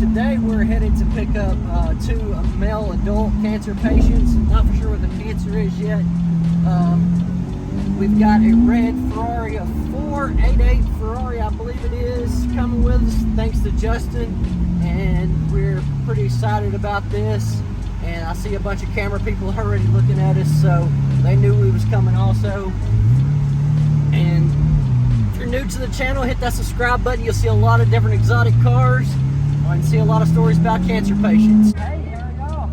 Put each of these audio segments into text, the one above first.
today we're headed to pick up two male adult cancer patients. Not for sure what the cancer is yet. We've got a red Ferrari, a 488 Ferrari, I believe it is, coming with us thanks to Justin, and we're pretty excited about this. And I see a bunch of camera people already looking at us, so they knew we was coming also. And if you're new to the channel, hit that subscribe button. You'll see a lot of different exotic cars and see a lot of stories about cancer patients. Hey, here we go.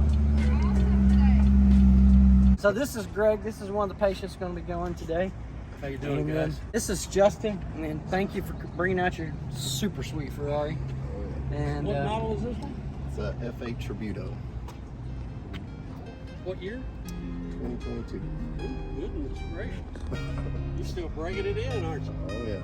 So this is Greg. This is one of the patients going to be going today. How you doing, guys? This is Justin, and thank you for bringing out your super sweet Ferrari. And what model is this one? It's a F8 Tributo. What year? 2022. Goodness gracious. You're still bringing it in, aren't you? Oh, yeah.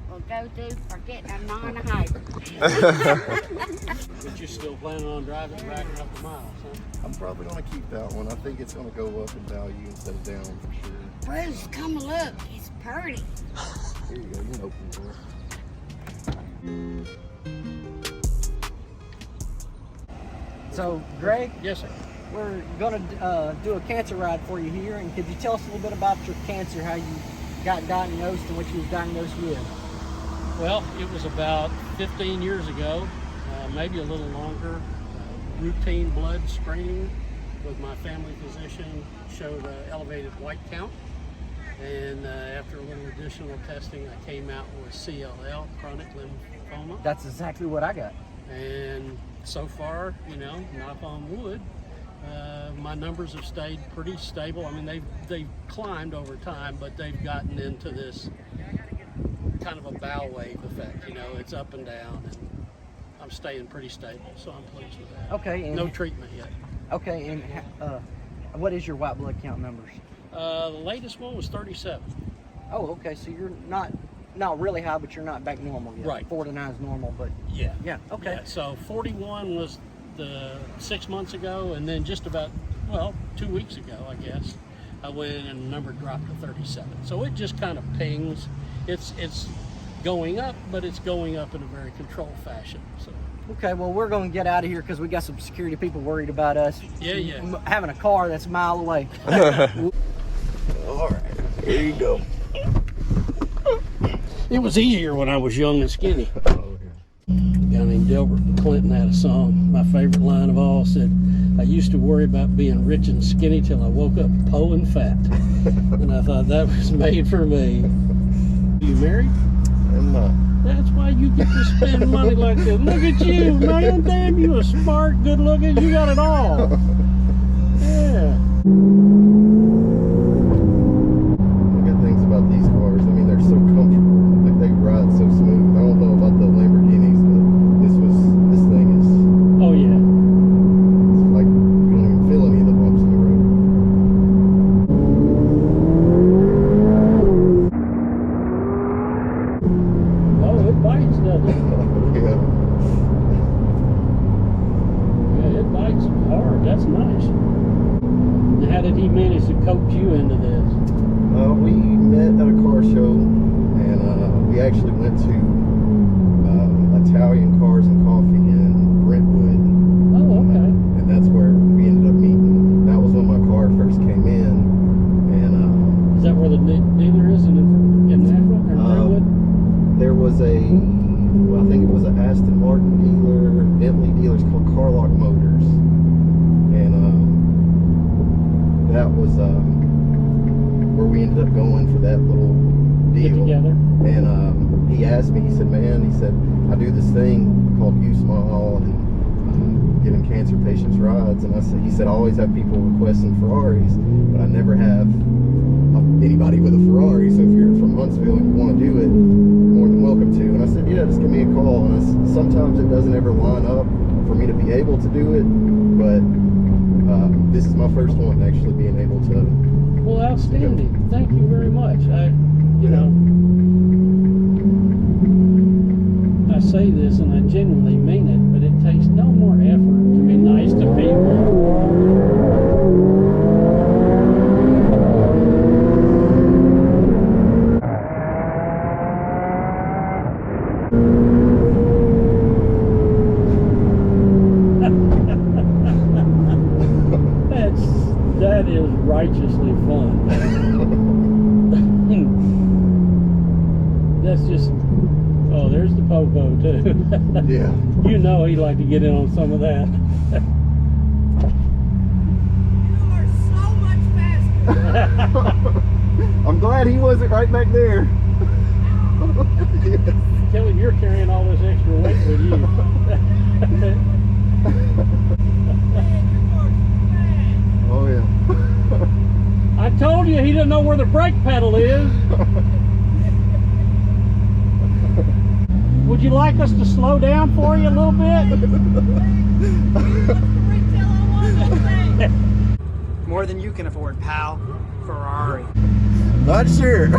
We'll go through for getting a non-hybrid. But you're still planning on driving and racking up the miles, huh? I'm probably going to keep that one. I think it's going to go up in value instead of down for sure. Bruce, come look. It's pretty. Here you go. You can open the door. so, Greg, Yes, sir. we're going to do a cancer ride for you here. And could you tell us a little bit about your cancer, how you got diagnosed and what you was diagnosed with? Well, it was about 15 years ago, maybe a little longer. Routine blood screening with my family physician showed elevated white count. And after a little additional testing, I came out with CLL, chronic lymphoma. That's exactly what I got. And so far, you know, knock on wood, my numbers have stayed pretty stable. I mean, they've climbed over time, but they've gotten into this kind of a bow wave effect. You know, it's up and down, and I'm staying pretty stable, so I'm pleased with that. Okay. And no treatment yet. Okay, and what is your white blood count numbers? The latest one was 37. Oh, okay. So you're not really high, but you're not back normal yet. Right. 4 to 9 is normal, but Yeah. yeah. Okay. Yeah, so 41 was the 6 months ago, and then just about, well, 2 weeks ago, I guess, I went in and the number dropped to 37. So it just kind of pings. It's going up, but it's going up in a very controlled fashion. So. Okay. Well, we're going to get out of here because we got some security people worried about us. Yeah. Having a car that's a mile away. All right. Here you go. It was easier when I was young and skinny. Oh, yeah. A guy named Delbert Clinton had a song. My favorite line of all said, "I used to worry about being rich and skinny till I woke up po and fat." And I thought that was made for me. You married? I'm not. That's why you get to spend money like this. Look at you, man. Damn, you are smart, good looking. You got it all. Yeah. Good things about these cars. I mean, they're so comfortable. Like, they ride so smooth. I don't know about the Lamborghinis, but this thing is. Oh, yeah. It's like you don't even feel any of the bumps in the road. Oh, it bites, doesn't it? Yeah. Yeah, it bites hard. That's nice. Now, how did he manage to coax you into this? We met at a car show, and we actually went to Italian Cars and Coffee in Brentwood. Oh, okay. And that's where we ended up meeting. That was when my car first came in. And Is that where the dealer is in Nashville or Brentwood? there was I think it was an Aston Martin dealer, Bentley dealer. It's called Carlock Motors. And that was where we ended up going for that little deal. Get together. And he asked me, he said, "Man," he said, "I do this thing called Smile and giving cancer patients rides." And he said, "I always have people requesting Ferraris, but I never have anybody with a Ferrari. So if you're from Huntsville and you want to do it, more than welcome to." And I said, "Yeah, just give me a call." And sometimes it doesn't ever line up for me to be able to do it, but this is my first one actually being able to. Well, outstanding. Thank you very much. I say this and I genuinely mean it, but it takes no more effort to be nice to people. That is righteously fun. That's just, oh, there's the popo too. Yeah. You know he'd like to get in on some of that. You are so much faster. I'm glad he wasn't right back there. Yes. Kelly, you're carrying all this extra weight with you. Oh yeah. I told you he didn't know where the brake pedal is. Would you like us to slow down for you a little bit? More than you can afford, pal. Ferrari. Not sure.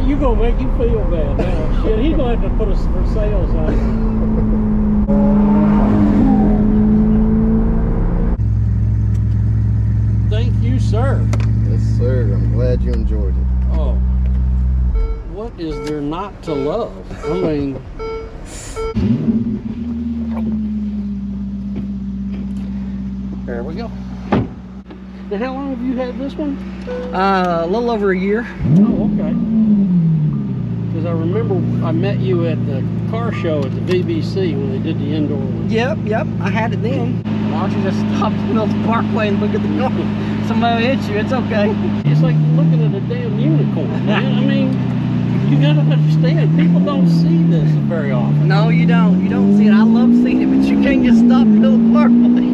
You gonna make you feel bad now. Shit, he's gonna have to put us for sale sign. Thank you, sir. Yes, sir. I'm glad you enjoyed it. Oh, what is there not to love? I mean, there we go. Now, how long have you had this one? A little over a year. Oh, okay. Because I remember I met you at the car show at the BBC when they did the indoor one. Yep, I had it then. Why don't you just stop in the middle of the parkway and look at the car? Somebody will hit you, it's okay. It's like looking at a damn unicorn, man. I mean, you gotta understand, people don't see this very often. No, you don't. You don't see it. I love seeing it, but you can't just stop in the middle of the parkway.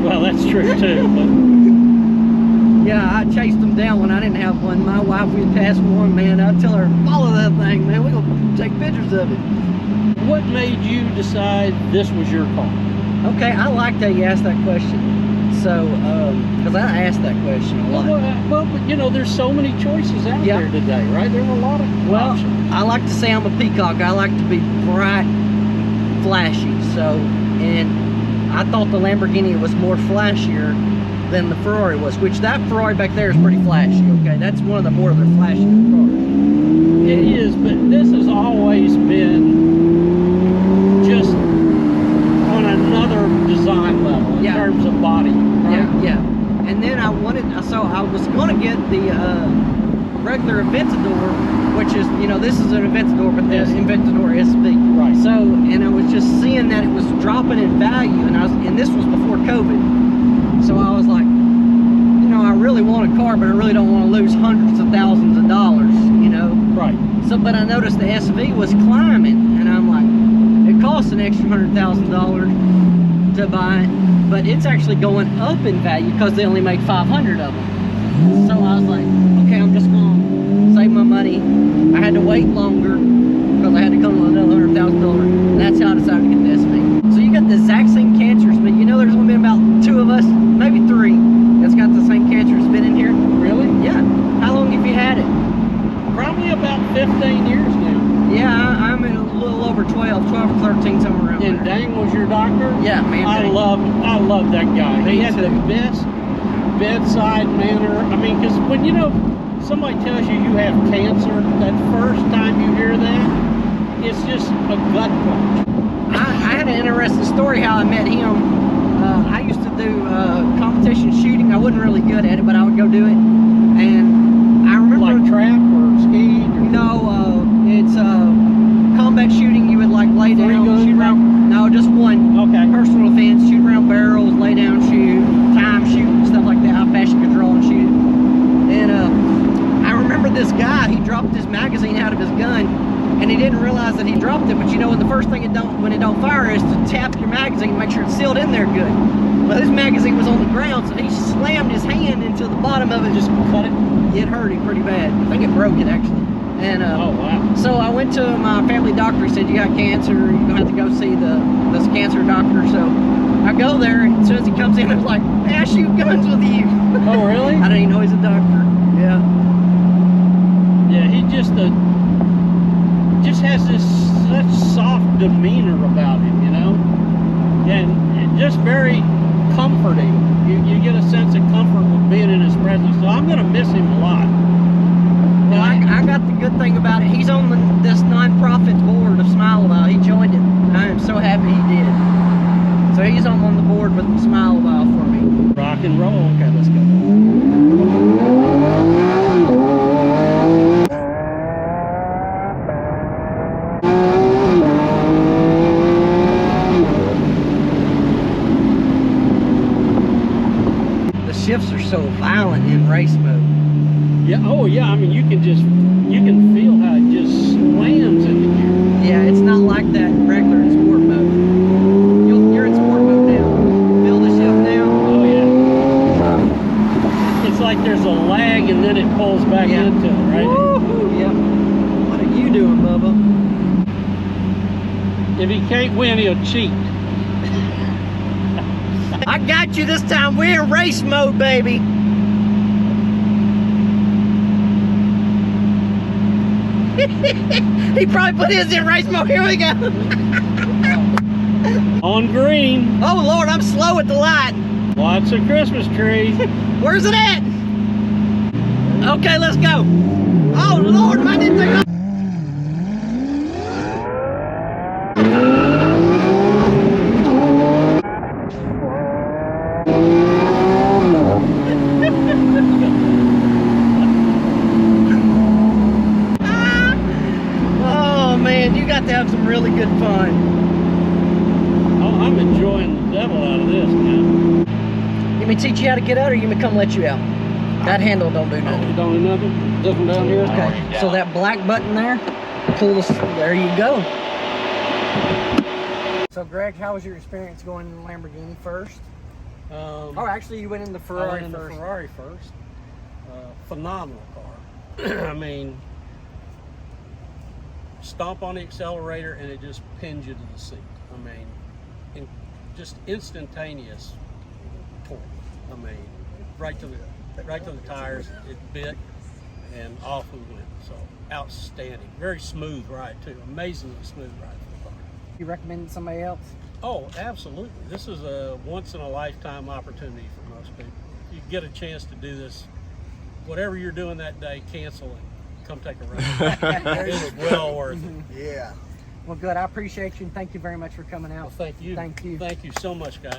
Well, that's true too, but Yeah, I chased them down when I didn't have one. My wife, we'd pass one, man. I'd tell her, follow that thing, man. We're going to take pictures of it. what made you decide this was your car? Okay, I like that you asked that question. So, because I asked that question a lot. Well, but you know, there's so many choices out Yeah. there today, right? There are a lot of options. I like to say I'm a peacock. I like to be bright, flashy. So, and I thought the Lamborghini was more flashier than the Ferrari was, which that Ferrari back there is pretty flashy, okay? That's one of the more of the flashier cars. It is, but this has always been just on another design level in terms of body, right? Yeah. And then I was going to get the regular Aventador, which is, you know, this is an Aventador, but the Aventador SV. Right. So, and I was just seeing that it was dropping in value, and this was before COVID. So I was like, you know, I really want a car, but I really don't want to lose hundreds of thousands of dollars, you know? Right. So, but I noticed the SV was climbing, and I'm like, it costs an extra $100,000 to buy it, but it's actually going up in value because they only make 500 of them. So I was like, okay, I'm just going to save my money. I had to wait longer because I had to come with another $100,000, and that's how I decided to get the SV. So you got the exact same cancers, but you know there's only been about 2 of us, maybe 3, that's got the same cancer that's been in here. Really? Yeah. How long have you had it? Probably about 15 years now. Yeah, I'm in a little over 12 or 13, somewhere around And there. Dang was your doctor? Yeah, man. I love that guy. He had the best bedside manner. I mean, because when, you know, somebody tells you you have cancer, that first time you hear that, it's just a gut punch. I had an interesting story how I met him. I used to do competition shooting. I wasn't really good at it, but I would go do it. And I remember... Like trap or skiing? Or no, it's combat shooting. You would like lay down, guns, shoot around... No, just one. Okay. Personal defense, shoot around barrels, lay down, shoot, time shoot, stuff like that. How fast you could draw and shoot. And I remember this guy, he dropped his magazine out of his gun, and he didn't realize that he dropped it. But you know, when the first thing when it don't fire is to tap your magazine and make sure it's sealed in there good. Well, his magazine was on the ground, so he slammed his hand into the bottom of it, just cut it. It hurt him pretty bad. I think it broke it actually. And oh wow. so I went to my family doctor. He said, you got cancer, you're gonna have to go see this cancer doctor. So I go there, and as soon as he comes in, I was like, hey, I shoot guns with you. Oh really? I didn't even know he's a doctor. Yeah. Yeah, he just has this such soft demeanor about him, you know, and just very comforting. You get a sense of comfort with being in his presence. So I'm gonna miss him a lot. Well, I got the good thing about it. He's on this non-profit board of Smileawhile. He joined it. I am so happy he did. So he's on the board with Smileawhile for me. Rock and roll. Okay, let's go. The shifts are so violent in race mode. Yeah. Oh, yeah. I mean, you can feel how it just slams into gear. Yeah, it's not like that regular in sport mode. You're in sport mode now. Feel the shift now? Oh, yeah. It's like there's a lag and then it pulls back Yeah. into it, right? Woo-hoo, yep. What are you doing, Bubba? If he can't win, he'll cheat. I got you this time. We're in race mode, baby. He probably put his in race mode. Here we go. On green. Oh, Lord, I'm slow at the light. Lots of Christmas trees. Where's it at? Okay, let's go. Oh, Lord, I didn't take off. Oh, man, you got to have some really good fun. Oh, I'm enjoying the devil out of this now. You may teach you how to get out, or you may come let you out. That handle don't do Oh, nothing. you don't do nothing? This one down here? Okay, so that black button there, pull this, there you go. So Greg, how was your experience going in the Lamborghini first? Oh, actually you went in the I Ferrari went in the first. Ferrari first. Phenomenal car. I mean, stomp on the accelerator and it just pins you to the seat. I mean, just instantaneous torque. I mean, right to the tires, it bit, and off we went. So outstanding, very smooth ride too. Amazingly smooth ride for the car. You recommend somebody else? Oh, absolutely. This is a once in a lifetime opportunity for most people. If you get a chance to do this, whatever you're doing that day, cancel it. Come take a ride. It's well worth it. Yeah. Well, good. I appreciate you, and thank you very much for coming out. Well, thank you. Thank you. Thank you so much, guys.